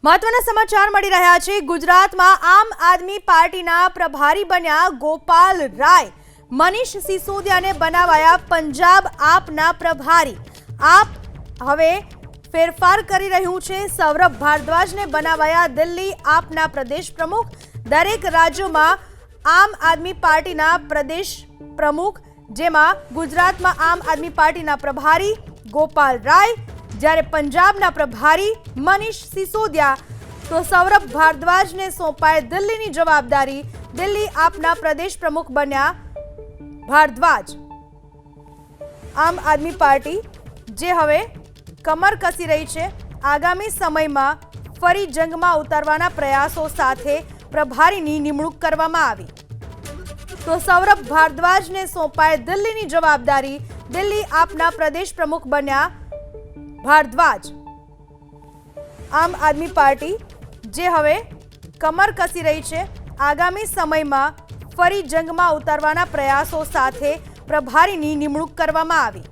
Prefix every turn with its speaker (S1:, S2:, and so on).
S1: મહત્વના સમાચાર મળી રહ્યા છે। ગુજરાતમાં આમ આદમી પાર્ટીના પ્રભારી બન્યા ગોપાલ રાય। મનીષ સિસોદિયાને બનાવાયા પંજાબ આપના પ્રભારી। આપ હવે ફેરફાર કરી રહ્યું છે। સૌરભ ભારદ્વાજને બનાવાયા દિલ્હી આપના પ્રદેશ પ્રમુખ। દરેક રાજ્યોમાં આમ આદમી પાર્ટીના પ્રદેશ પ્રમુખ, જેમાં ગુજરાતમાં આમ આદમી પાર્ટીના પ્રભારી ગોપાલ રાય, જ્યારે પંજાબના પ્રભારી મનીષ સિસોદિયા, તો સૌરભ ભારદ્વાજને સોંપાય દિલ્હીની જવાબદારી। દિલ્હી આપના પ્રદેશ પ્રમુખ બન્યા ભારદ્વાજ। આમ આદમી પાર્ટી જે હવે કમર કસી રહી છે, આગામી સમયમાં ફરી જંગમાં ઉતારવાના પ્રયાસો સાથે પ્રભારીની નિમણૂક કરવામાં આવી, તો સૌરભ ભારદ્વાજને સોંપાય દિલ્હીની જવાબદારી। દિલ્હી આપના પ્રદેશ પ્રમુખ બન્યા ભારદ્વાજ। આમ આદમી પાર્ટી જે હવે કમર કસી રહી છે, આગામી સમયમાં ફરી જંગમાં ઉતારવાના પ્રયાસો સાથે પ્રભારીની નિમણૂક કરવામાં આવી।